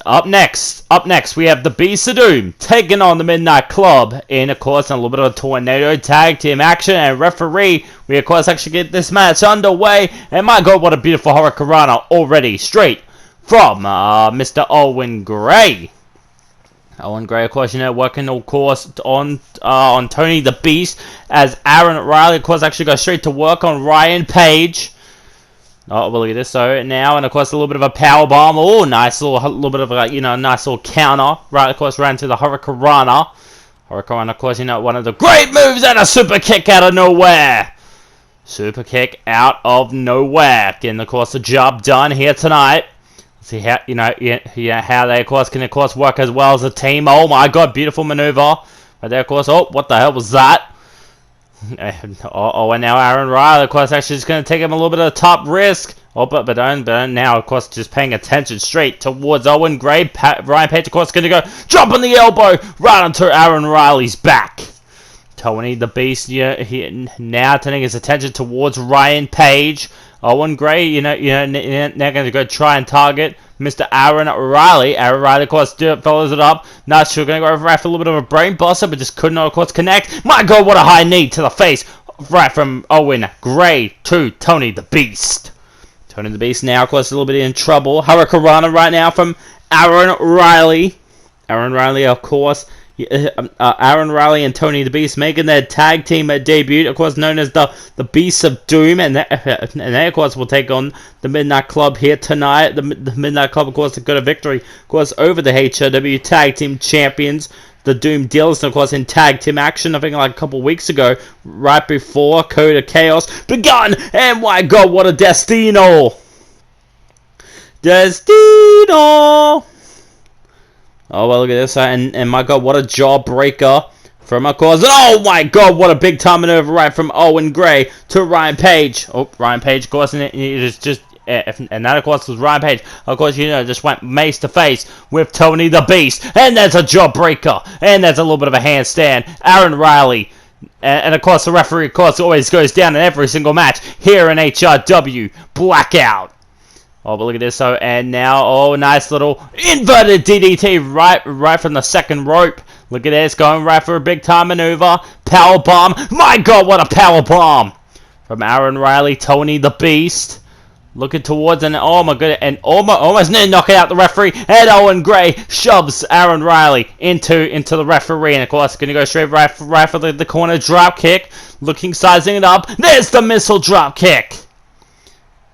Up next, we have the Beast of Doom taking on the Midnight Club in, of course, a little bit of a tornado tag team action. And referee, we of course actually get this match underway. And my God, what a beautiful Hurricanrana already, straight from Mr. Owen Gray. Owen Gray, of course, working, of course, on Tony the Beast, as Aaron Riley, of course, actually goes straight to work on Ryan Page. Oh, well, look at this. So now, and of course, a little bit of a power bomb. Oh, nice little bit of a, nice little counter. Right, of course, ran to the Hurricanrana. Hurricanrana, of course, one of the great moves, and a super kick out of nowhere. Super kick out of nowhere. Getting, of course, the job done here tonight. See how, how they, of course, can, of course, work as well as a team. Oh, my God, beautiful maneuver. Right there, of course. Oh, what the hell was that? And now Aaron Riley, of course, actually is going to take him a little bit of a top risk. Oh, but now, of course, just paying attention straight towards Owen Gray. Ryan Page, of course, going to go jump on the elbow right onto Aaron Riley's back. Tony the Beast, now turning his attention towards Ryan Page. Owen Gray, now going to go try and target Mr. Aaron Riley. Aaron Riley, of course, follows it up. Not sure, going to go right for a little bit of a brain buster, but just could not, of course, connect. My God, what a high knee to the face. Right from Owen Gray to Tony the Beast. Tony the Beast now, of course, a little bit in trouble. Hurricanrana right now from Aaron Riley. Aaron Riley, of course. Aaron Riley and Tony the Beast making their tag team debut, of course, known as the Beasts of Doom, and they, of course, will take on the Midnight Club here tonight. The Midnight Club, of course, got a victory, of course, over the HRW Tag Team Champions, the Doom Dealers, and, of course, in tag team action, I think like a couple weeks ago, right before Code of Chaos begun. And my God, what a Destino! Destino! Oh, well, look at this, and my God, what a jawbreaker from, of course, and oh my God, what a big time maneuver right from Owen Gray to Ryan Page. Oh, Ryan Page, of course, and it is just, and that, of course, was Ryan Page, of course, just went face to face with Tony the Beast, and there's a jawbreaker, and there's a little bit of a handstand. Aaron Riley, and of course, the referee, of course, always goes down in every single match here in HRW. Blackout. Oh, but look at this. So, and now, oh, nice little inverted DDT right from the second rope. Look at this, going right for a big time maneuver. Power bomb. My God, what a power bomb from Aaron Riley, Tony the Beast. Looking towards, and oh my goodness, and almost near knocking out the referee. And Owen Gray shoves Aaron Riley into the referee, and of course, going to go straight right for the corner drop kick. Sizing it up. There's the missile drop kick.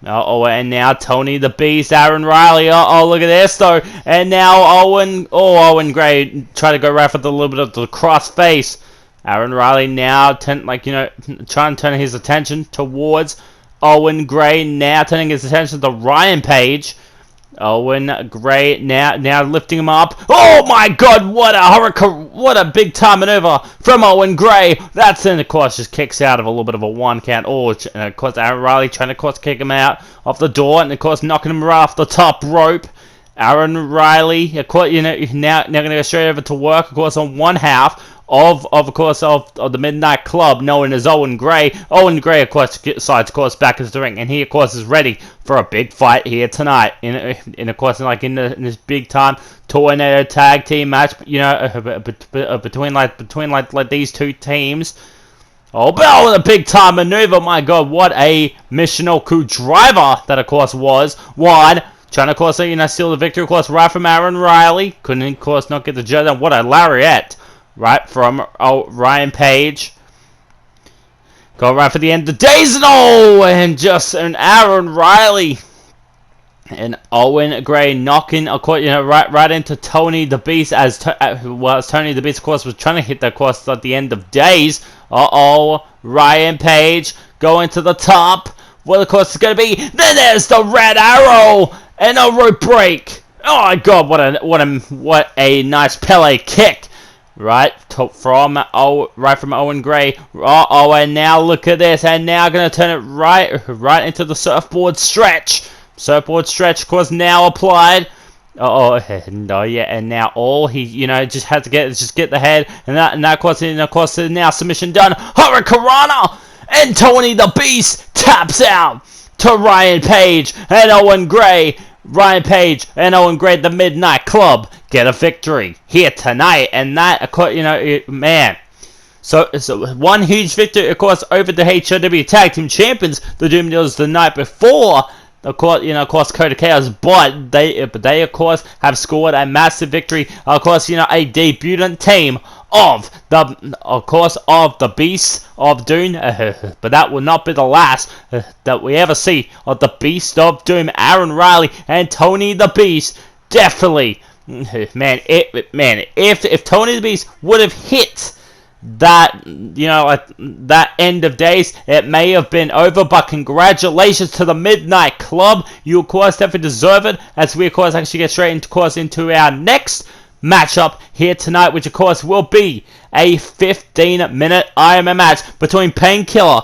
Oh, and now Tony the Beast, Aaron Riley. Oh, look at this though. And now Owen Gray try to go right for the little bit of the cross face. Aaron Riley now trying to turn his attention towards Owen Gray. Now turning his attention to Ryan Page. Owen Gray now lifting him up. Oh my God, what a big time maneuver from Owen Gray. That's then, of course, just kicks out of a little bit of a 1 count. Oh, and of course, Aaron Riley trying to, of course, kick him out off the door, and of course, knocking him right off the top rope. Aaron Riley, of course, now going to go straight over to work, of course, on one half of the Midnight Club, known as Owen Gray. Owen Gray, of course, decides, of course, back into the ring, and he, of course, is ready for a big fight here tonight. In of course, in this big time tornado tag team match, between these two teams. Oh, but with a big time maneuver, my God, what a missional coup driver that, of course, was one. Trying to, of course, steal the victory, of course, right from Aaron Riley. Couldn't, of course, not get the job done. What a lariat. Right from Ryan Page. Go right for the end of days, and Aaron Riley and Owen Gray knocking, right into Tony the Beast, as Tony the Beast, of course, was trying to hit that, of course, at the end of days. Ryan Page going to the top. Well, of course, it's going to be. Then there's the red arrow and a rope break. Oh my God, what a nice Pele kick. Right from Owen Gray. And now look at this, and now going to turn it right into the surfboard stretch. Surfboard stretch, of course, now applied. And now all he just had to get the head, and that of course now submission done. Hurricanrana, and Tony the Beast taps out to Ryan Page, and Owen Gray Ryan Page and Owen Gray, the Midnight Club, get a victory here tonight, and that, man. So one huge victory, of course, over the HRW Tag Team Champions, the Doom Dealers, the night before. Of course, Code of Chaos, but they, of course, have scored a massive victory. Of course, a debutant team of the Beast of Doom, but that will not be the last that we ever see of the Beast of Doom, Aaron Riley and Tony the Beast. Definitely, if Tony the Beast would have hit that, that end of days, it may have been over, but congratulations to the Midnight Club. You, of course, definitely deserve it, as we, of course, actually get straight into our next matchup here tonight, which, of course, will be a 15-minute Iron Man match between Painkiller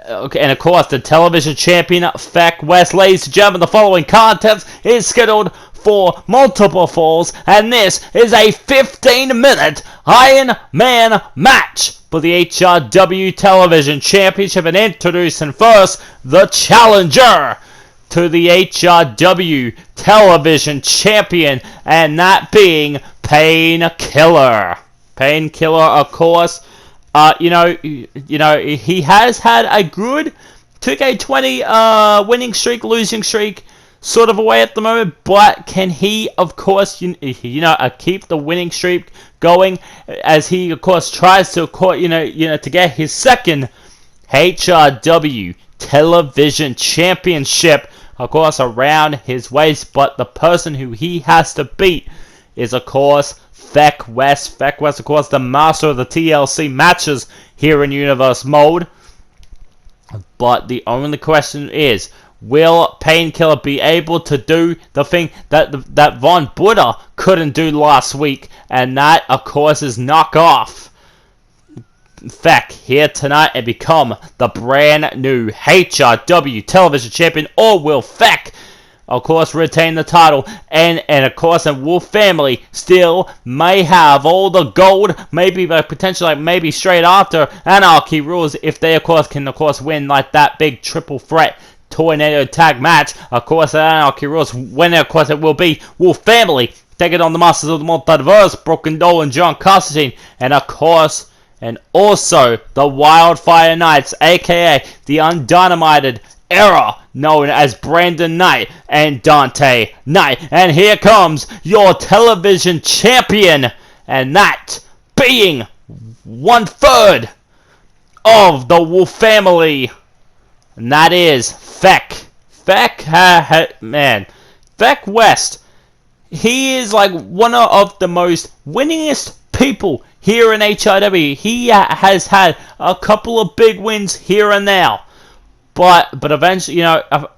and, of course, the television champion, Feck West. Ladies and gentlemen, the following contest is scheduled for multiple falls, and this is a 15-minute Iron Man match for the HRW Television Championship. And introducing first the challenger to the HRW Television Champion, and that being Painkiller. Painkiller, of course, he has had a good 2K20 winning streak, losing streak, sort of away at the moment, but can he, of course, keep the winning streak going, as he, of course, tries to, to get his second HRW Television Championship, of course, around his waist. But the person who he has to beat is, of course, Feck West. Feck West, of course, the master of the TLC matches here in Universe Mode. But the only question is, will Painkiller be able to do the thing that Von Buddha couldn't do last week? And that, of course, is knock off Feck here tonight and become the brand new HRW Television Champion? Or will Feck, of course, retain the title, and of course, the Wolf family still may have all the gold, maybe potentially, maybe straight after Anarchy Rules, if they, of course, can, of course, win like that big triple threat Tornado tag match. Of course, Anarchy Rules, when, of course, it will be Wolf family taking on the Masters of the Multiverse, Brooklyn Dole and John Constantine, and of course, and also the Wildfire Knights, aka the Undynamited Era, known as Brandon Knight and Dante Knight. And here comes your television champion, and that being 1/3 of the Wolf family, and that is Feck. Feck West. He is like one of the most winningest people here in HRW. He has had a couple of big wins here and there, but eventually, I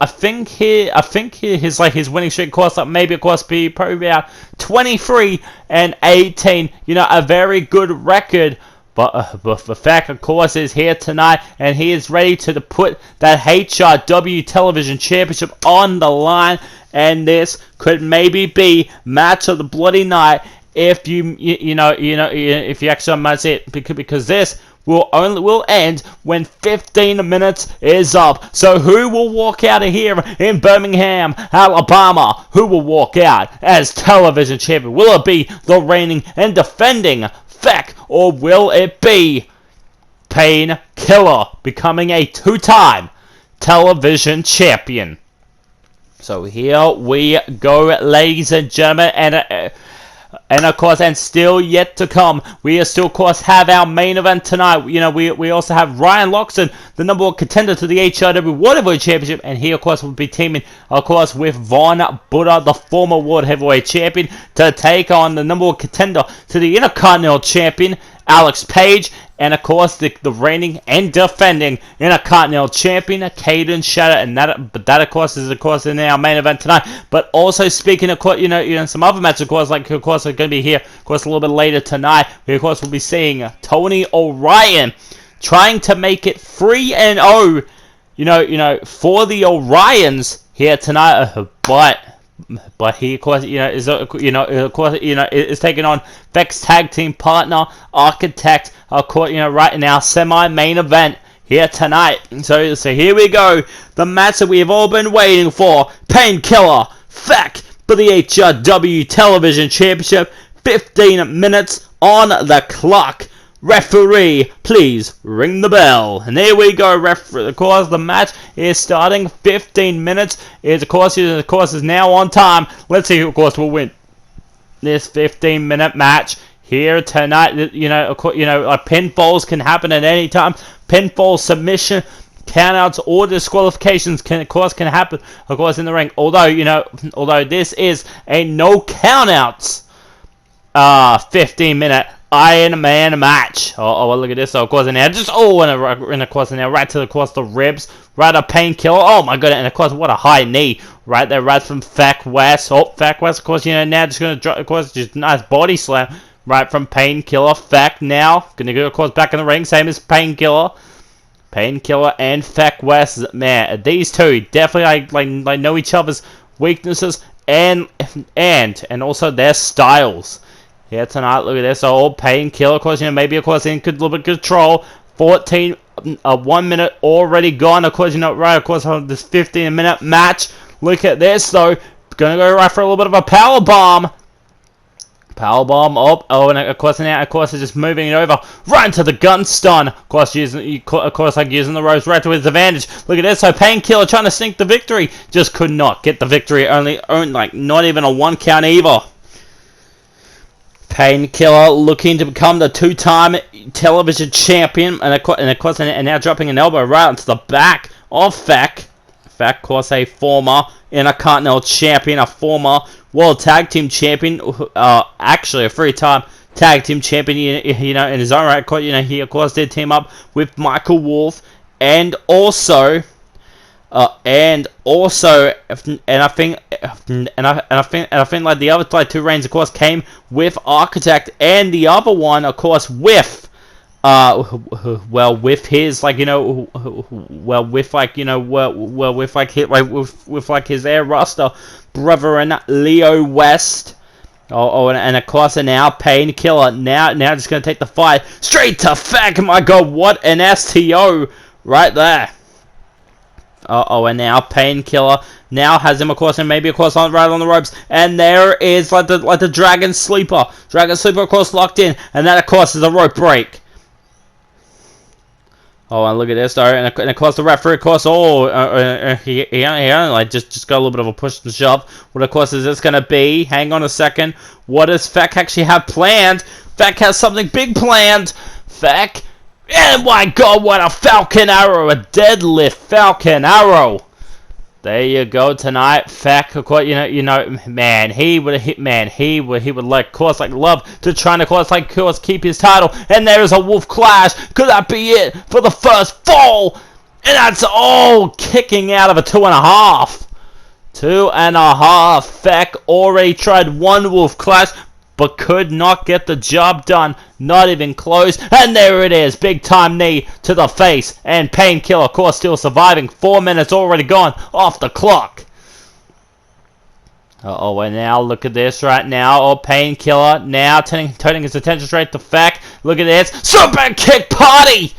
think his winning streak, of course, maybe, of course, be probably about 23-18. A very good record. But the fact, of course, is here tonight, and he is ready to put that HRW Television Championship on the line. And this could maybe be match of the bloody night if if you actually might say it, because this will end when 15 minutes is up. So who will walk out of here in Birmingham, Alabama? Who will walk out as television champion? Will it be the reigning and defending Feck, or will it be Painkiller becoming a 2-time television champion? So here we go, ladies and gentlemen, and of course, and still yet to come, we still, of course, have our main event tonight. We also have Ryan Loxton, the number 1 contender to the HRW World Heavyweight Championship, and he, of course, will be teaming, of course, with Von Buddha, the former World Heavyweight Champion, to take on the number 1 contender to the Intercontinental Champion, Alex Page, and of course the reigning and defending Intercontinental Champion, Kaden Shatter, and that of course is, of course, in our main event tonight. But also, speaking of course, some other matches, of course, like, of course, are going to be here, of course, a little bit later tonight. We, of course, will be seeing Tony Orion trying to make it 3-0, for the Orions here tonight, but he, of course, is taking on Feck's tag team partner, Architect, of course, right in our semi-main event here tonight. So here we go. The match that we have all been waiting for. Painkiller, Feck for the HRW Television Championship. 15 minutes on the clock. Referee, please ring the bell. And here we go. Of course, the match is starting. 15 minutes. Of course, is now on time. Let's see who, of course, will win this 15-minute match here tonight. You know, like pinfalls can happen at any time. Pinfall, submission, countouts, or disqualifications can happen, of course, in the ring. Although this is a no countouts 15-minute Iron Man match. Oh, look at this. So, of course, and now and of course, now right to the ribs, right a Painkiller. Oh my goodness, and of course, what a high knee right there, right from Feck West. Oh, Feck West, of course, now just gonna drop, of course, just nice body slam right from Painkiller. Feck now gonna go, of course, back in the ring, same as Painkiller. Painkiller and Feck West, man, these two definitely like know each other's weaknesses and also their styles. Yeah, tonight, look at this. So, Painkiller, of course, maybe, of course, in a little bit of control. 1 minute already gone. Of course, right, of course, on this 15-minute match. Look at this, though. Gonna go right for a little bit of a power bomb. Power bomb up. Oh, and of course, now, it's just moving it over right into the gun stun. Of course, using the ropes right to his advantage. Look at this. So, Painkiller trying to sneak the victory. Just could not get the victory. Only like, not even a 1 count either. Painkiller looking to become the 2-time television champion, and of course, now dropping an elbow right onto the back of Feck. Feck, of course, a former Intercontinental champion, a former World Tag Team champion, actually a 3-time Tag Team champion, in his own right. He of course did team up with Michael Wolf, and also, I think like the other like 2 reigns, of course, came with Architect, and the other one, of course, with with his his Air Ruster brother and Leo West. And of course, and now Painkiller now just gonna take the fight straight to Feck. My God, what an STO right there. And now Painkiller now has him, of course, and maybe, of course, right on the ropes. And there is like the Dragon Sleeper. Dragon Sleeper, of course, locked in. And that, of course, is a rope break. Oh, and look at this, though. And of course, the referee, of course, he only like just got a little bit of a push and shove. What, of course, is this going to be? Hang on a second. What does Feck actually have planned? Feck has something big planned. Feck. And my God, what a Falcon Arrow, a deadlift Falcon Arrow. There you go tonight. Feck, of course, man, he would like, of course, like love to try and, of course, keep his title. And there is a Wolf Clash. Could that be it for the first fall? And that's all kicking out of a 2.5. 2.5. Feck already tried 1 Wolf Clash, but could not get the job done. Not even close. And there it is. Big time knee to the face. And Painkiller, of course, still surviving. 4 minutes already gone off the clock. And now look at this right now. Painkiller now turning his attention straight to Feck. Look at this. Super kick party!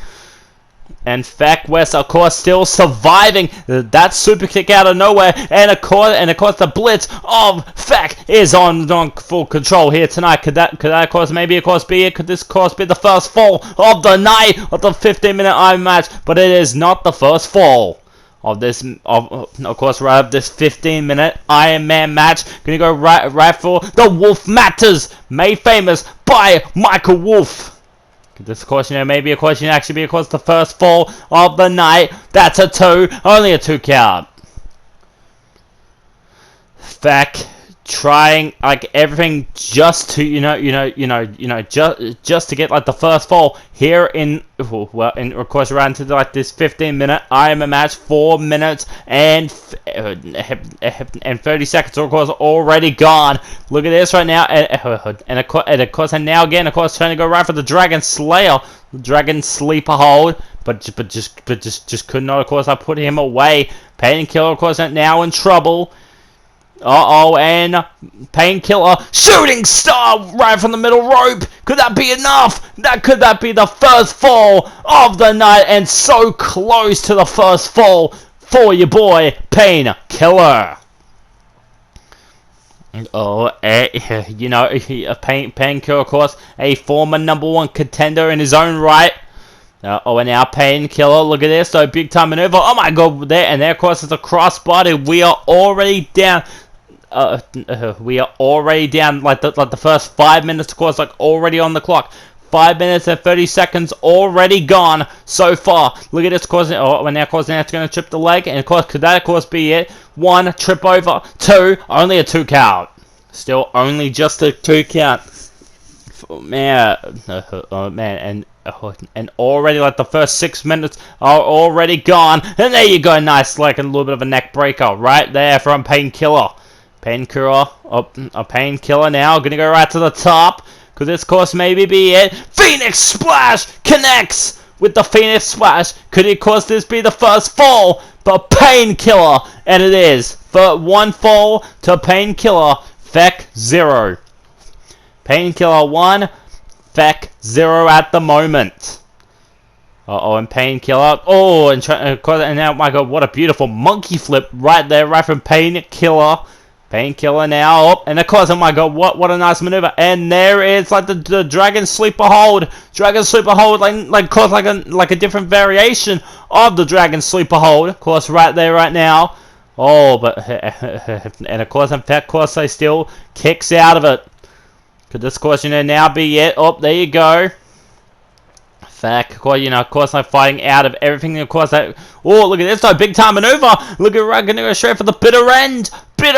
And Feck West, of course, still surviving that super kick out of nowhere. And of course, the blitz of Feck is on full control here tonight. Could that, of course, maybe, of course, be it? Could this, of course, be the first fall of the night of the 15-minute Iron match? But it is not the first fall of this, of course, right of this 15-minute Iron Man match. Gonna go right for the Wolf Matters, made famous by Michael Wolf. This question, maybe a question actually be, of course, the first fall of the night. That's a 2, only a 2 count. Feck trying like everything just to just to get like the first fall here in of course around to like this 15-minute Iron Man match. 4 minutes and 30 seconds of course already gone. Look at this right now, and of course and now again, of course, trying to go right for the Dragon Slayer, Dragon Sleeper hold, but just could not, of course, I put him away. Painkiller, of course, now in trouble. Uh-oh, and Painkiller, shooting star right from the middle rope. Could that be enough? Could that be the first fall of the night? And so close to the first fall for your boy, Painkiller. Oh, you know, Painkiller, of course, a former #1 contender in his own right. And now Painkiller, look at this, so big time maneuver. Oh my god, there, of course, is a crossbody. We are already down. We are already down, like the first 5 minutes, of course, like already on the clock. 5 minutes and 30 seconds already gone so far. Look at this, of course. And now, of course, now it's going to trip the leg. And, of course, could that, of course, be it? 1, trip over. 2, only a 2 count. Still only just a 2 count. Man, and already, like, the first 6 minutes are already gone. And there you go, nice, like, a little bit of a neck breaker right there from Painkiller. Painkiller now, gonna go right to the top. Could this, of course, maybe be it? Phoenix Splash connects with the Phoenix Splash. Could it, of course, this be the first fall? But Painkiller, and it is. For 1 fall to Painkiller, Feck 0. Painkiller 1, Feck 0 at the moment. And Painkiller. Oh, and now, my god, what a beautiful monkey flip right there, right from Painkiller. Painkiller now, and of course, oh my god, what a nice maneuver, and there is like the Dragon Sleeper Hold, like a different variation of the Dragon Sleeper Hold, of course, right there, right now. Oh, but and of course, they still kicks out of it. Could this, of course, now be it? Oh, there you go. Fact, of course, I'm fighting out of everything. Of course, oh, look at this, though, big time maneuver. Look at right, gonna go straight for the bitter end. Pate.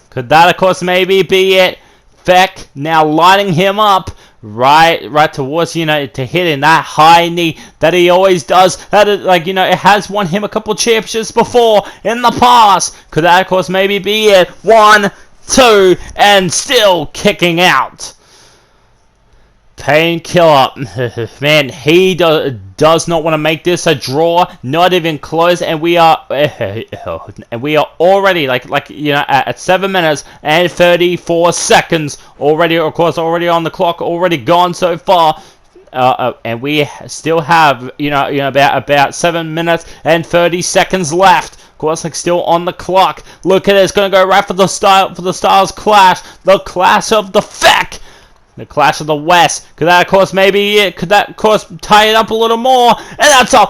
Could that, of course, maybe be it? Feck now lining him up right towards, to hitting that high knee that he always does. That is, like, it has won him a couple championships before in the past. Could that, of course, maybe be it? 1, 2, and still kicking out. Painkiller, man, he does not want to make this a draw, not even close, and we are already at 7 minutes and 34 seconds already, of course, already on the clock, already gone so far, and we still have about 7 minutes and 30 seconds left. Of course, like, still on the clock. Look at it, it's gonna go right for the Styles Clash, the Clash of the Feck. The Clash of the West. Could that, of course, maybe it? Could that, of course, tie it up a little more? And that's a...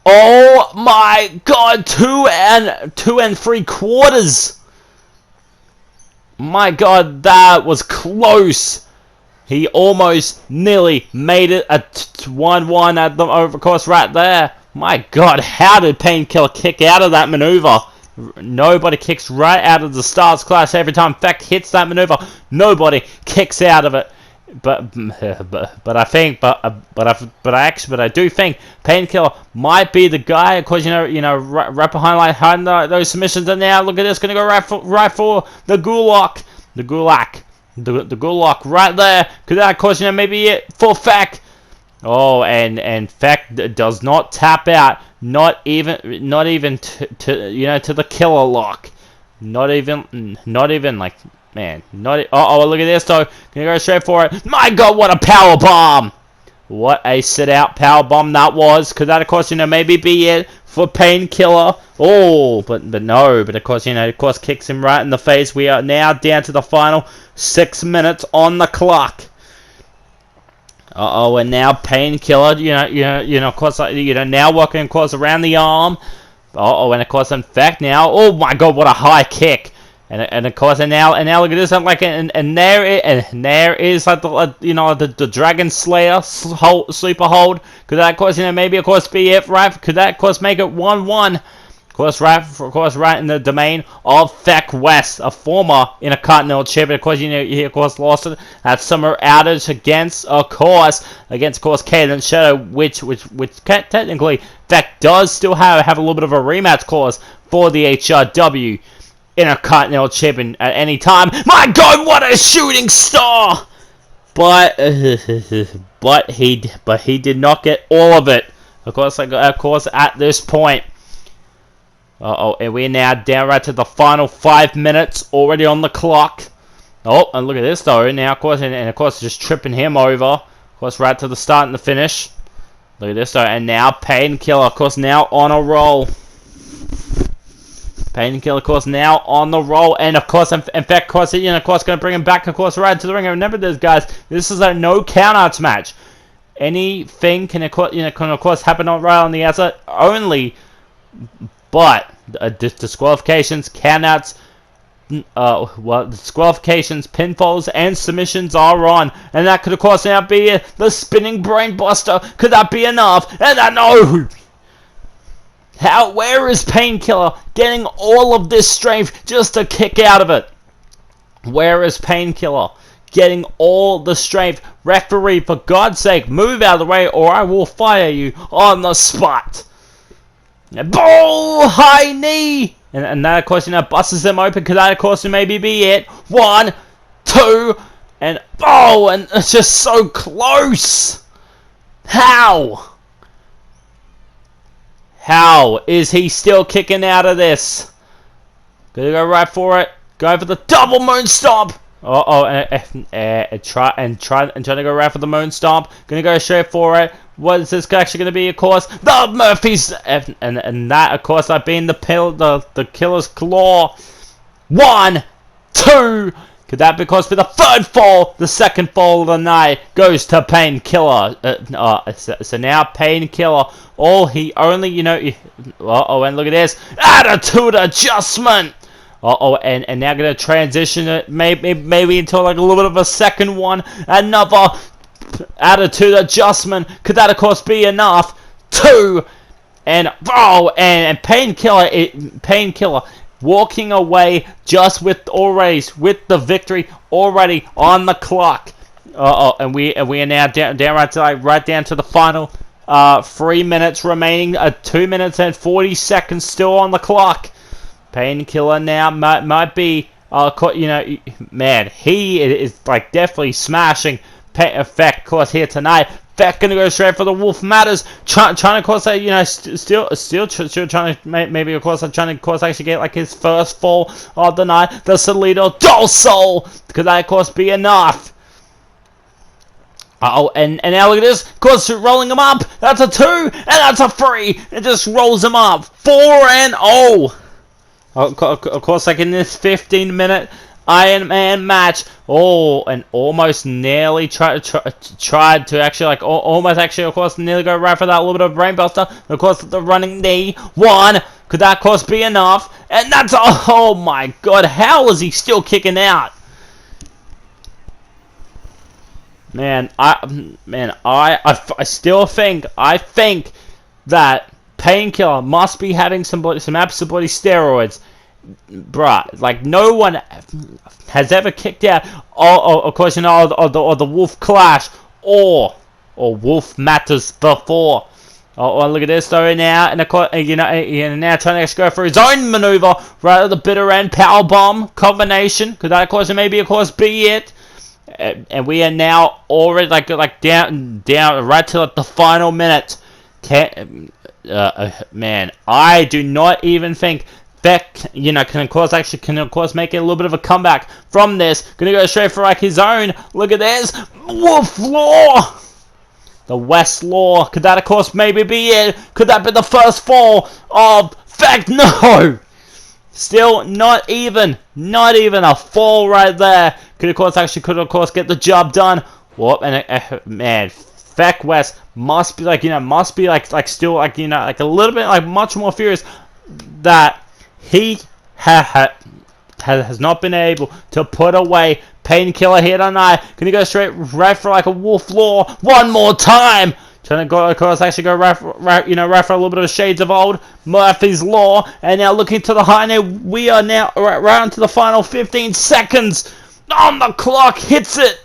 Oh my god, 2 3/4. My god, that was close. He almost nearly made it a 1-1 at the, of course, right there. My god, how did Painkiller kick out of that maneuver? Nobody kicks right out of the Stars Clash every time Feck hits that maneuver. Nobody kicks out of it. But I do think Painkiller might be the guy. Of course, right behind, like, those submissions. And now look at this, gonna go right for the Gulak, the Gulak right there. Could that, of course, maybe it for Feck. Oh, and Feck does not tap out. Not even to the killer lock. Not even like, man. Oh, look at this though. Gonna go straight for it. My god, what a power bomb! What a sit out power bomb that was. Could that, of course, maybe be it for Painkiller? Oh, but no. But of course, kicks him right in the face. We are now down to the final 6 minutes on the clock. And now Painkiller, of course, now working, of course, around the arm. And of course, in fact, now, oh my god, what a high kick! And of course, and now look at this, like, and there is like the Dragon Slayer sleeper hold. Could that, of course, maybe, of course, be it, right? Could that, of course, make it 1-1? Of course, right in the domain of Feck West, a former Intercontinental Champion. Of course, he, of course, lost it at Summer Outage against Kaden Shadow, which technically Feck does still have a little bit of a rematch clause for the HRW Intercontinental Champion at any time. My God, what a shooting star! But he did not get all of it. Of course, at this point. Uh-oh, and we're now down right to the final 5 minutes already on the clock. Oh, and look at this though. Now, of course, and of course, just tripping him over. Of course, right to the start and the finish. Look at this though, and now Painkiller, of course, now on a roll. Painkiller, of course, now on the roll, and of course, in fact, of course, you know, of course, going to bring him back, of course, right to the ring. And remember this, guys. This is a no countouts match. Anything can, of course, happen right on the outside only, but disqualifications, countouts, disqualifications, pinfalls, and submissions are on, and that could, of course, now be the spinning brainbuster. Could that be enough? And I know. Where is Painkiller getting all of this strength just to kick out of it? Where is Painkiller getting all the strength? Referee, for God's sake, move out of the way or I will fire you on the spot. Bull high knee! And that, of course, you know, busts them open. Could that, of course, maybe be it? 1, 2, and oh, and it's just so close. How? How is he still kicking out of this? Gonna go right for it. Go for the double moon stomp. Trying to go right for the moon stomp. Gonna go straight for it. What is this actually going to be? Of course, the Murphy's and that, of course, I've been the killer's claw. 1, 2. Could that, because for the third fall, the second fall of the night goes to Painkiller. So now Painkiller, all he only, you know, and look at this, attitude adjustment. And now going to transition it maybe into like a little bit of a second one, another attitude adjustment. Could that, of course, be enough? 2, and Painkiller walking away just with the victory already on the clock. And we are now down right down to the final 3 minutes remaining. 2 minutes and 40 seconds still on the clock. Painkiller now might be, you know, man, he is like definitely smashing Effect, of course, here tonight. Effect gonna go straight for the Wolf Matters, trying to, of course, you know, still trying to maybe, of course, trying to, of course, actually get like his first fall of the night. The Solito Doll Soul, could that, of course, be enough? And now look at this, of course, rolling him up. That's a 2, and that's a 3. It just rolls him up. 4-0. Of course, like in this 15-minute Iron Man match. And almost nearly tried to actually, like, almost actually, of course, nearly go right for that little bit of brainbuster. Of course, the running knee. 1. Could that, of course, be enough? And that's, oh my God, how is he still kicking out? Man, I still think, that Painkiller must be having some absolute steroids. Bruh, like no one has ever kicked out, of course, you know, or the Wolf Clash or Wolf Matters before. Look at this though now, and of course, you know, now trying to go for his own maneuver right at the bitter end, power bomb combination. Could that, of course, maybe, of course, be it? And we are now already like down right to like the final minute. Man, I do not even think Beck, you know, can of course make it a little bit of a comeback from this. Gonna go straight for like his own. Look at this, Wolf Law, the West Law. Could that, of course, maybe be it? Could that be the first fall of Beck? No, still not even a fall right there. Could of course get the job done. Whoop, and man, Feck West must be like, you know, still like, you know, like a little bit like much more furious that he has not been able to put away Painkiller here tonight. Can he go right for like a Wolf Law one more time? Trying to go, of course, actually go right for a little bit of Shades of Old, Murphy's Law, and now looking to the high. Now we are now right into the final 15 seconds on the clock. Hits it.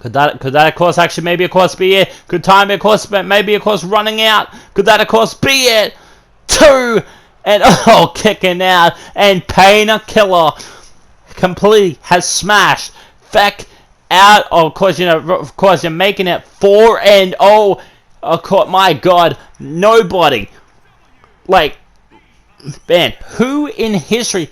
Could that, of course, actually maybe, of course, be it? Could time, of course, maybe, of course, running out? Could that, of course, be it? 2, and kicking out, and Painkiller completely has smashed Feck out. Of course, you know, of course, you're making it 4-0. Of course, my God, nobody, like, man, who in history,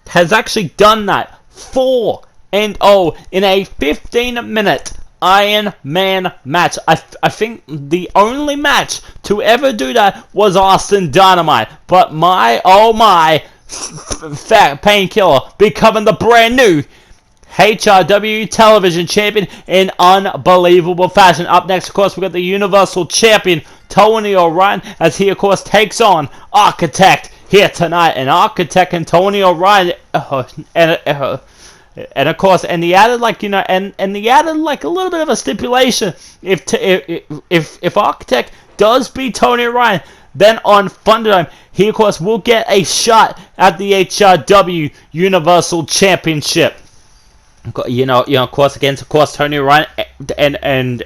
has actually done that? 4-0 in a 15-minute Iron Man match. I think the only match to ever do that was Austin Dynamite. But my, fat painkiller becoming the brand new HRW television champion in unbelievable fashion. Up next, of course, we got the Universal Champion Tony O'Ryan as he, of course, takes on Architect here tonight. And Architect and Tony O'Ryan, and of course, and he added like and he added like a little bit of a stipulation. If Architect does beat Tony O'Ryan, then on Thunderdome, he of course will get a shot at the HRW Universal Championship. Of course, against Tony O'Ryan, and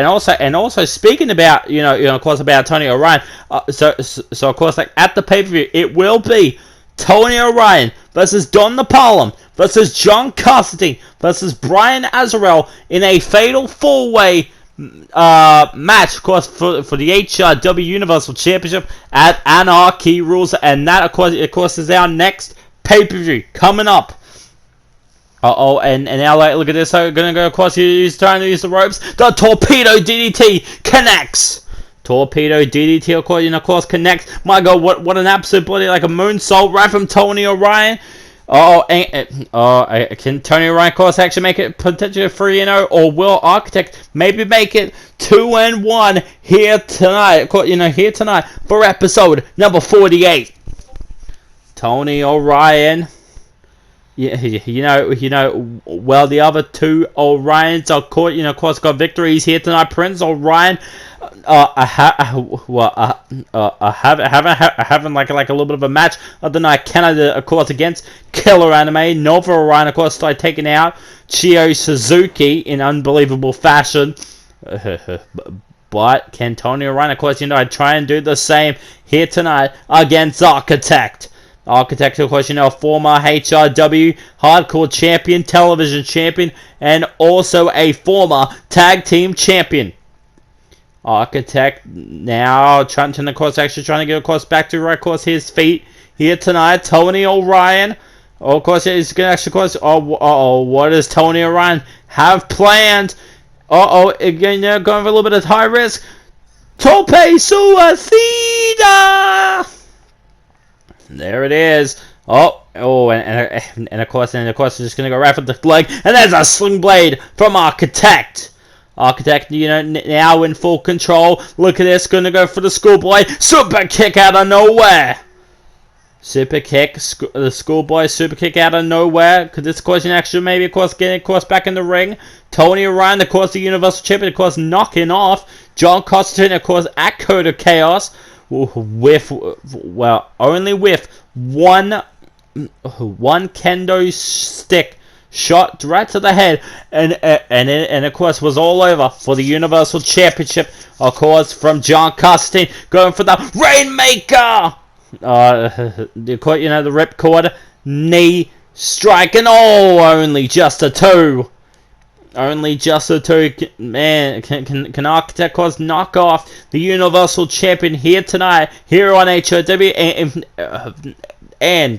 also speaking about of course about Tony O'Ryan. So of course, like at the pay-per-view, it will be Tony O'Ryan versus Don Napalm versus John Constantine versus Brian Azarel in a fatal 4-way match, of course, for the HRW Universal Championship at Anarchy Rules, and that of course is our next pay-per-view coming up. And now look at this. So gonna go across. He's trying to use the ropes. The torpedo DDT connects. Torpedo DDT, of course, connects. My God, what an absolute bloody like a moonsault right from Tony O'Ryan. Can Tony O'Ryan, of course, actually make it potentially 3-0, or will Architect maybe make it 2-1 here tonight? Here tonight for episode number 48. Tony O'Ryan. Well, the other two Orions are caught. Of course, got victories here tonight. Prince Orion, having like a little bit of a match of the night. Canada, of course, against Killer Anime. Nova Orion, of course, started taking out Chio Suzuki in unbelievable fashion. But can Tony Orion, of course, try and do the same here tonight against Architect. Architect, of course, former HRW Hardcore Champion, Television Champion, and also a former Tag Team Champion. Architect now trying to get, of course, back to right course his feet here tonight. Tony O'Ryan, of course, he's going to actually, of course, what does Tony O'Ryan have planned? Again, going for a little bit of high risk. Tope Suicida! There it is. And of course, it's just gonna go right for the leg, and there's a sling blade from Architect. Architect, now in full control. Look at this, gonna go for the schoolboy super kick out of nowhere. Super kick, the schoolboy super kick out of nowhere. Could this cause an extra? Maybe, of course, getting back in the ring. Tony O'Ryan, of course, the Universal Champion, of course, knocking off John Constantine, of course, at Code of Chaos. Only with one kendo stick shot right to the head, and of course was all over for the Universal Championship, of course, from John Constantine, going for the Rainmaker. The ripcord knee strike, and only just a 2. Only just a 2. Man, can Architect, of course, knock off the Universal Champion here tonight, here on HOW, and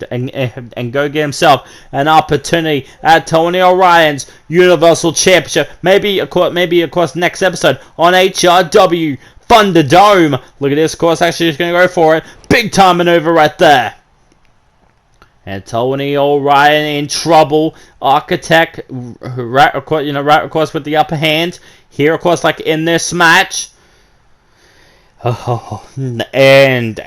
go get himself an opportunity at Tony O'Ryan's Universal Championship. Maybe, of course, next episode on HRW Thunderdome. Look at this, of course, actually just going to go for it. Big time maneuver right there. And Tony O'Ryan in trouble. Architect, right, of course, with the upper hand here, of course, like in this match. And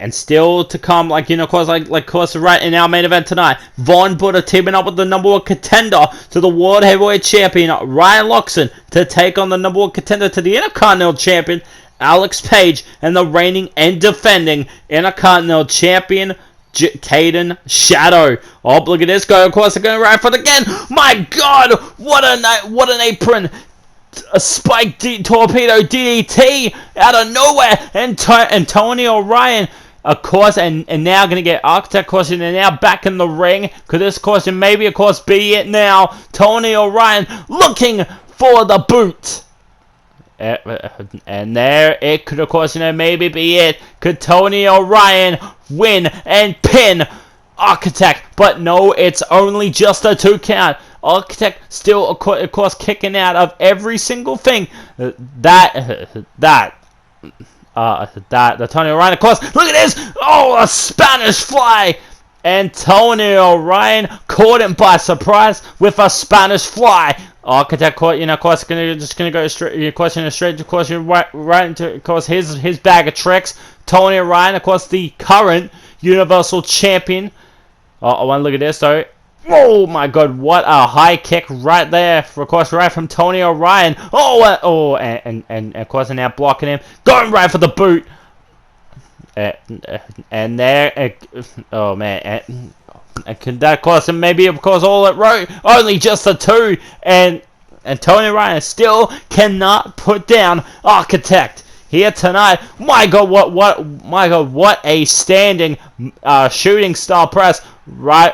still to come, of course, right in our main event tonight. Von Buddha teaming up with the number 1 contender to the World Heavyweight Champion, Ryan Loxton, to take on the number 1 contender to the Intercontinental Champion, Alex Page, and the reigning and defending Intercontinental Champion, Kaden Shadow. Look at this guy. Of course, they're going right for it again. My God, what an apron! A spike torpedo DDT out of nowhere, and Tony O'Ryan, of course, and now going to get Architect, of course, and they're now back in the ring. Could this, of course, and maybe, of course, be it now? Tony O'Ryan looking for the boot. And there it could, of course, maybe be it. Could Tony O'Ryan win and pin Architect? But no, it's only just a 2 count. Architect still, of course, kicking out of every single thing the Tony O'Ryan, of course. Look at this! Oh, a Spanish fly! And Tony O'Ryan caught him by surprise with a Spanish fly. Architect caught, of course, gonna go straight, of course, right into, of course, his bag of tricks. Tony O'Ryan, of course, the current Universal Champion. Oh, I want to look at this though. Oh my God! What a high kick right there, of course, right from Tony O'Ryan. And of course, now blocking him, going right for the boot. And there, oh man, and can that cost him maybe, of course, all at row? Only just a 2, and Tony Ryan still cannot put down Architect here tonight. My God, what a standing shooting star press right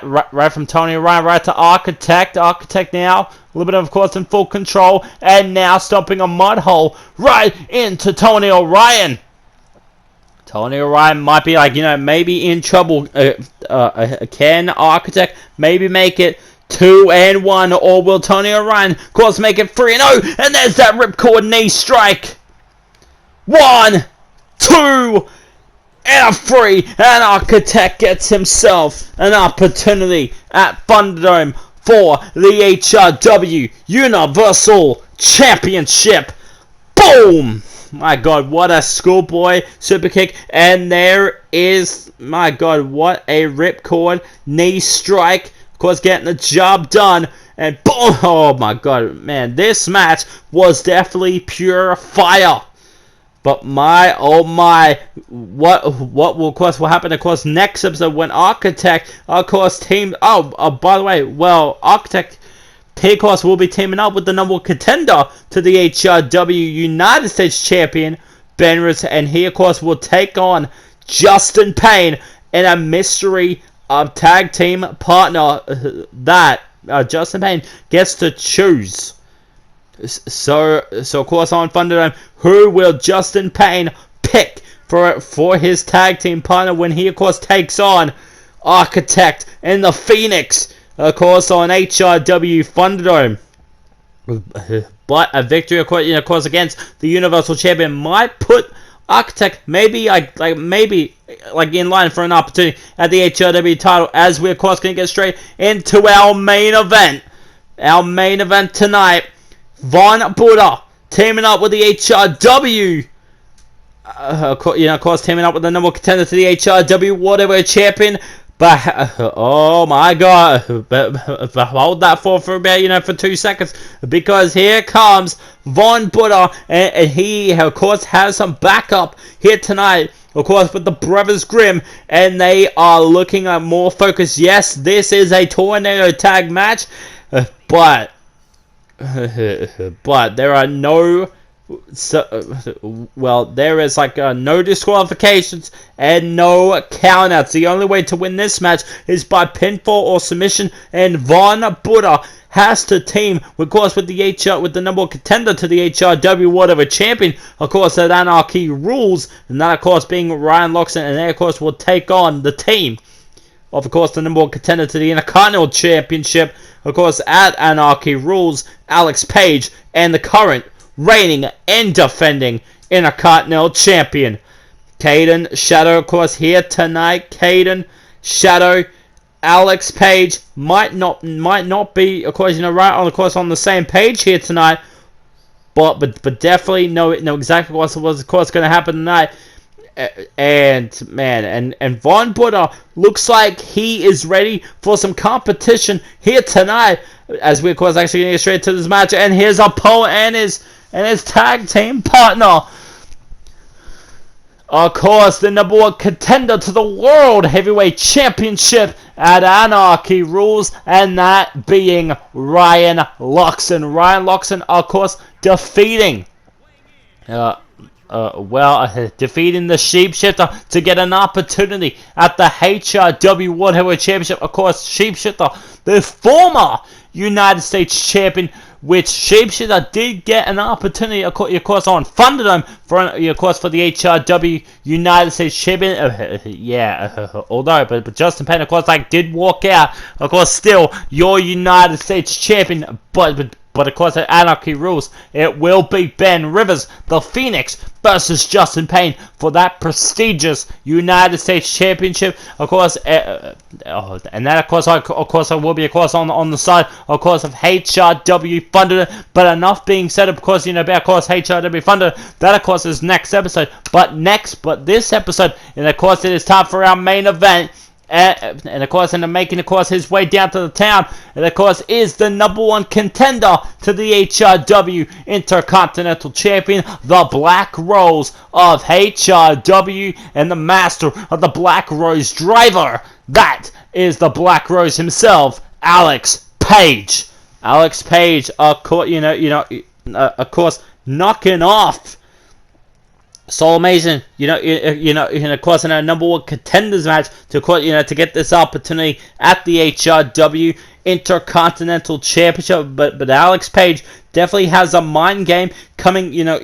from Tony Ryan right to Architect. Architect now a little bit, of course, in full control, and now stomping a mud hole right into Tony O'Ryan. Tony O'Ryan might be maybe in trouble. Can Architect maybe make it 2-1, or will Tony O'Ryan, of course, make it 3-0? And there's that ripcord knee strike. 1, 2, and a 3. And Architect gets himself an opportunity at Thunderdome for the HRW Universal Championship. Boom! My God, what a schoolboy super kick. And there is, my God, what a ripcord knee strike. Of course, getting the job done. And boom! Oh my God, man, this match was definitely pure fire. But my, oh my, what will, of course, will happen, of course, next episode when Architect, of course, team, by the way, well, Architect, of course, will be teaming up with the number 1 contender to the HRW United States Champion, Ben Rhodes, and he, of course, will take on Justin Payne in a mystery tag team partner that Justin Payne gets to choose. So of course, on Thunderdome, who will Justin Payne pick for his tag team partner when he, of course, takes on Architect and the Phoenix? Of course, on HRW Thunderdome. But a victory, of course, against the Universal Champion might put Architect maybe in line for an opportunity at the HRW title, as we're, of course, going to get straight into our main event. Our main event tonight, Von Buddha teaming up with the HRW. Of course, teaming up with the number 1 contender to the HRW Whatever Champion. But, oh my God, but hold that for a bit, for 2 seconds, because here comes Von Buddha, and he, of course, has some backup here tonight, of course, with the Brothers Grimm, and they are looking at more focus. Yes, this is a tornado tag match, but there are no... there is no disqualifications and no countouts. The only way to win this match is by pinfall or submission, and Von Buddha has to team, of course, with the number 1 contender to the HRW Whatever Champion, of course, at Anarchy Rules, and that, of course, being Ryan Loxton, and they, of course, will take on the team of course, the number 1 contender to the Intercontinental Championship, of course, at Anarchy Rules, Alex Page, and the current reigning and defending Intercontinental Champion, Kaden. Shadow, of course, here tonight. Kaden, Shadow, Alex Page might not be, of course, on the same page here tonight, but definitely know exactly what's of course going to happen tonight. And man, and Von Buddha looks like he is ready for some competition here tonight, as we, of course, actually going to get straight to this match. And his opponent and his tag team partner, of course, the number 1 contender to the World Heavyweight Championship at Anarchy Rules, and that being Ryan Loxton. Ryan Loxton, of course, defeating defeating the Sheepshifter to get an opportunity at the HRW World Heavyweight Championship. Of course, Sheepshifter, the former United States champion, which Sharepshooter did get an opportunity, of course, on Thunderdome for, of course, for the HRW United States champion. Although, but Justin Payne, of course, like, did walk out. Of course, still your United States champion, but of course, at Anarchy Rules, it will be Ben Rivers, the Phoenix, versus Justin Payne for that prestigious United States Championship. Of course, and that, of course, will be, of course, on the side, of course, of HRW Thunder. But enough being said, of course, about, of course, HRW Thunder. That, of course, is next episode. But this episode, and of course, it is time for our main event. And of course, making, of course, his way down to the town, and of course, is the #1 contender to the HRW Intercontinental Champion, the Black Rose of HRW, and the master of the Black Rose driver. That is the Black Rose himself, Alex Page. Alex Page, of course, of course, knocking off Soul Mason, of course, in our #1 contenders match to, to get this opportunity at the HRW Intercontinental Championship. But Alex Page definitely has a mind game coming, of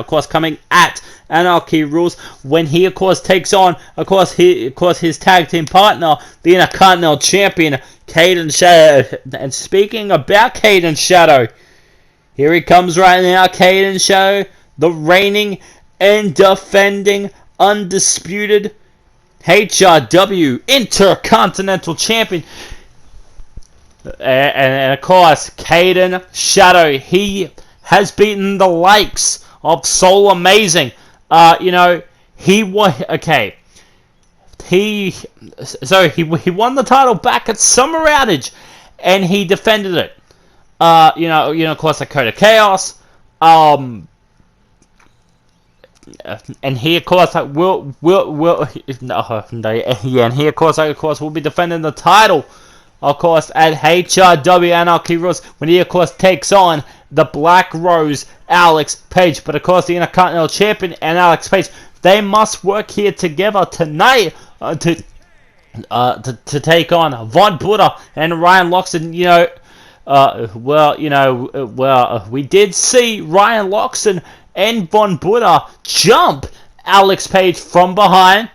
course, coming at Anarchy Rules when he, of course, takes on, of course, his tag team partner, the Intercontinental Champion, Kaden Shadow. And speaking about Kaden Shadow, here he comes right now, Kaden Shadow, the reigning and defending undisputed HRW Intercontinental Champion. And of course, Kaden Shadow, he has beaten the likes of Soul Amazing. He won. Okay, he won the title back at Summer Outage, and he defended it. Of course, at Code of Chaos. And he, of course, and he, of course, will be defending the title, of course, at HRW Anarchy Rules when he, of course, takes on the Black Rose, Alex Page. But of course, the Intercontinental Champion and Alex Page, they must work here together tonight to take on Von Buddha and Ryan Loxton. We did see Ryan Loxton and Von Buddha jump Alex Page from behind,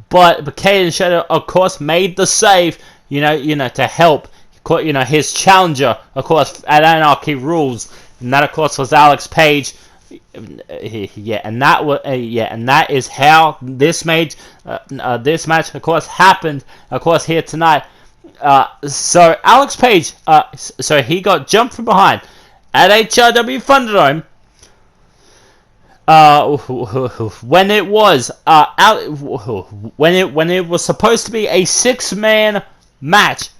but Kaden Shadow, of course, made the save, to help, his challenger, of course, at Anarchy Rules, and that, of course, was Alex Page. And that is how this match, of course, happened, of course, here tonight. So Alex Page, so he got jumped from behind at HRW Thunderdome. When it was supposed to be a 6-man match,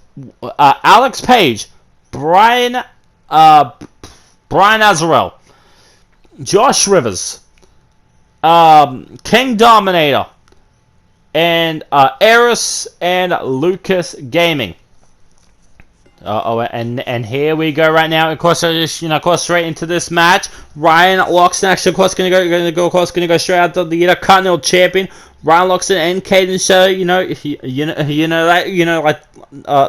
Alex Page, Brian Azarel, Josh Rivers, King Dominator, and Eris and Lucas Gaming. And here we go right now. Of course, of course, straight into this match. Ryan Loxton actually, of course, going to go straight out to the Intercontinental Champion. Ryan Loxton and Kaden Shadow,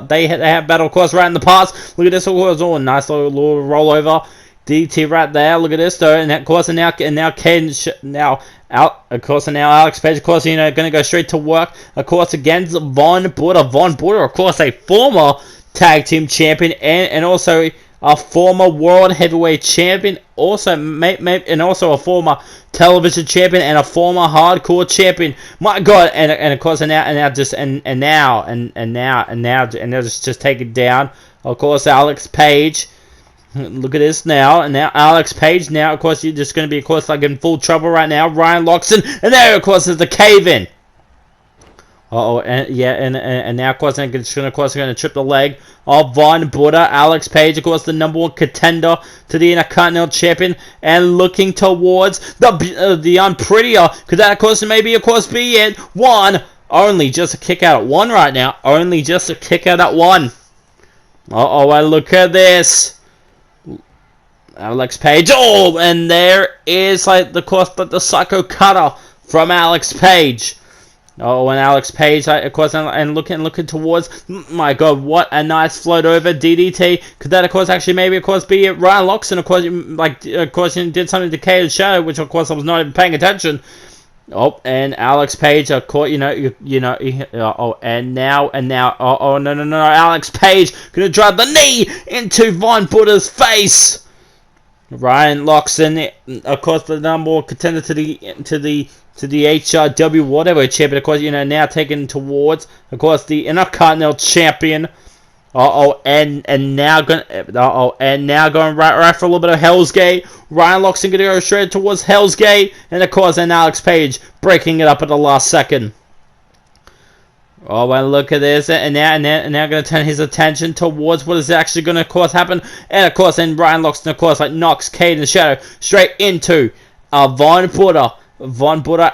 they have battle, of course, right in the past. Look at this, of course, a nice little rollover. DT right there. Look at this, though, and of course, now Kaden now out. Of course, and now Alex Page, of course, going to go straight to work. Of course, against Von Buddha. Von Buddha, of course, a former tag team champion and also a former world heavyweight champion, also and also a former television champion and a former hardcore champion. My God, and of course, and now just take it down. Of course, Alex Page. Look at this now, and now Alex Page. Now, of course, you're just going to be, of course, like in full trouble right now. Ryan Loxton, and there, of course, is the cave-in. And now, of course, I'm going to trip the leg of Von Buddha. Alex Page, of course, the #1 contender to the Intercontinental Champion, and looking towards the unprettier, because that, of course, maybe, of course, be it. Only just a kick out at 1 right now. Only just a kick out at 1. And look at this. Alex Page. And there is, like, the Psycho Cutter from Alex Page. Oh, and Alex Page, of course, and looking towards. My God, what a nice float over DDT. Could that, of course, actually maybe, of course, be Ryan Loxton? Of course, of course, did something to Kaden Shadow, which, of course, I was not even paying attention. Oh, and Alex Page, of course, and now, no, Alex Page gonna drive the knee into Von Buddha's face. Ryan Loxton, of course, the number one contender to the HRW whatever champion, of course, now taken towards, of course, the Intercontinental champion. And now going right for a little bit of Hell's Gate. Ryan Loxton gonna go straight towards Hell's Gate, and of course, and Alex Page breaking it up at the last second. Oh, and look at this, and now going to turn his attention towards what is actually going to, of course, happen. And, of course, and Ryan Loxton, of course, knocks Kaden Shadow straight into Von Buddha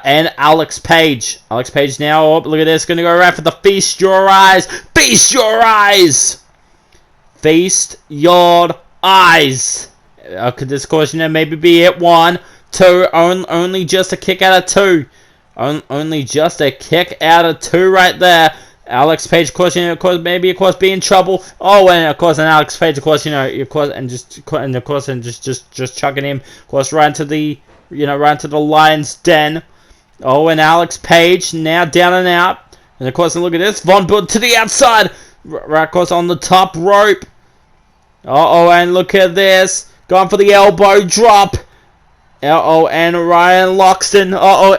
and Alex Page. Alex Page now, look at this, going to go around for the Feast Your Eyes. Feast your eyes! Feast your eyes! Could this, of course, maybe be it? 1, 2, only just a kick out of 2. Only just a kick out of 2 right there. Alex Page, of course, maybe be in trouble. Oh, and of course, and Alex Page, of course, just chucking him, of course, right into the lion's den. Oh, and Alex Page now down and out, and of course, and look at this, Von Buddha to the outside, right, of course, on the top rope. And look at this, going for the elbow drop. And Ryan Loxton.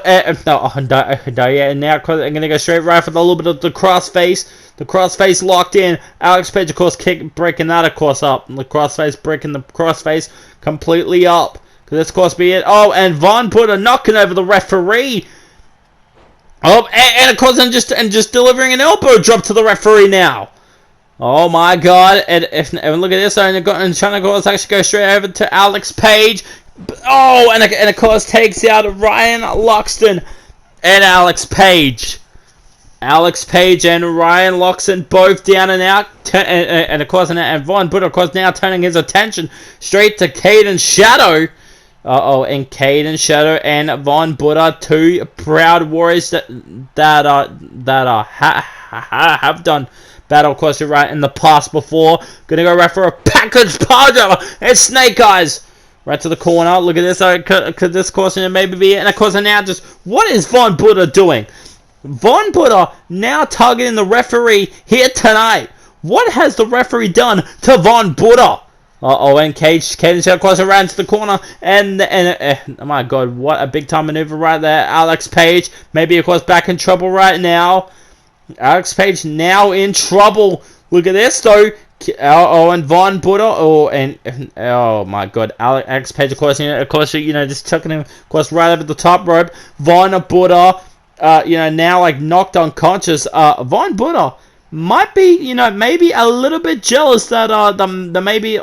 And now I'm going to go straight right for the little bit of the crossface. The crossface locked in. Alex Page, of course, breaking that, of course, up. And the crossface breaking the crossface completely up. Could this, of course, be it? Oh, and Von Buddha knocking over the referee. Oh, and of course, and just delivering an elbow drop to the referee now. Oh my God! And look at this, and trying to, of course, actually go straight over to Alex Page. Oh, and of course takes out Ryan Loxton and Alex Page. Alex Page and Ryan Loxton both down and out. And of course, and Von Buddha, of course, now turning his attention straight to Kaden Shadow. And Kaden Shadow and Von Buddha, 2 proud warriors that have done battle, of course, right in the past before. Gonna go right for a package power and Snake Eyes. Right to the corner. Look at this. Could this, of course, maybe be it? And of course, now just what is Von Buddha doing? Von Buddha now targeting the referee here tonight. What has the referee done to Von Buddha? And Kaden, of course, around to the corner, and oh my God, what a big time maneuver right there. Alex Page, maybe, of course, back in trouble right now. Alex Page now in trouble. Look at this though. And Von Buddha. Oh my God, Alex Page, of course, just chucking him, of course, right over the top rope. Von Buddha, now knocked unconscious. Von Buddha might be, maybe a little bit jealous that maybe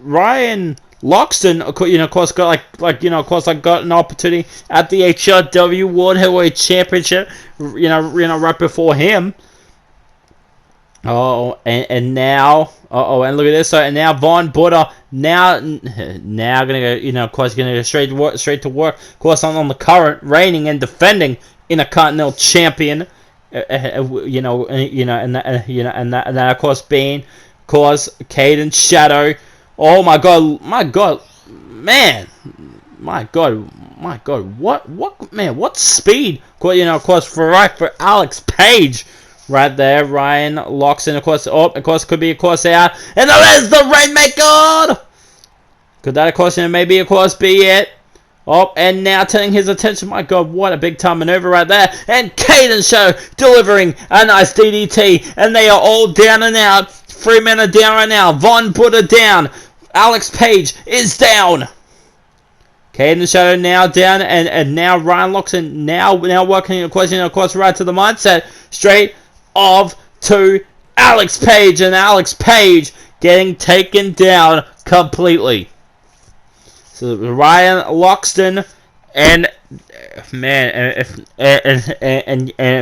Ryan Loxton, of course, got got an opportunity at the HRW World Heavyweight Championship, right before him. And now, and look at this. So, and now Von Buddha now gonna go, of course, gonna go straight to work. Of course, on the current reigning and defending Intercontinental Champion. And that, of course, being, of course, Kaden Shadow. Oh my God, man, my God, what speed? Of course, for Alex Page. Right there, Ryan Loxton, of course, could be, of course, out. And there's the Rainmaker! Could that, of course, maybe, of course, be it? And now turning his attention. My God, what a big time maneuver right there. And Kaden Shadow delivering a nice DDT. And they are all down and out. 3 men are down right now. Von Buddha down. Alex Page is down. Kaden Shadow now down. And now Ryan Loxton now working, of course, right to the mindset. Straight off to Alex Page, and Alex Page getting taken down completely. So Ryan Loxton and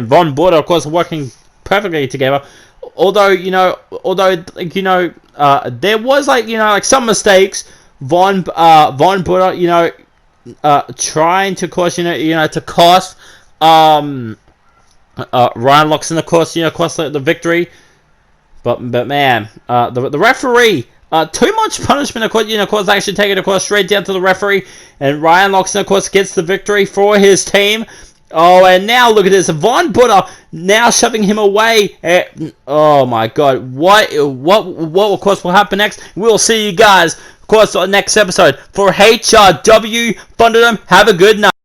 Von Buddha, of course, working perfectly together. Although there was some mistakes. Von Buddha, trying to, of course, to cost Ryan locks in, of course, the victory. But man, the referee, too much punishment, of course, actually taking, of course, straight down to the referee. And Ryan Loxton, of course, gets the victory for his team. Oh, and now look at this. Von Butter now shoving him away. Oh, my God. What, of course, will happen next? We'll see you guys, of course, on the next episode for HRW Thunderdome. Have a good night.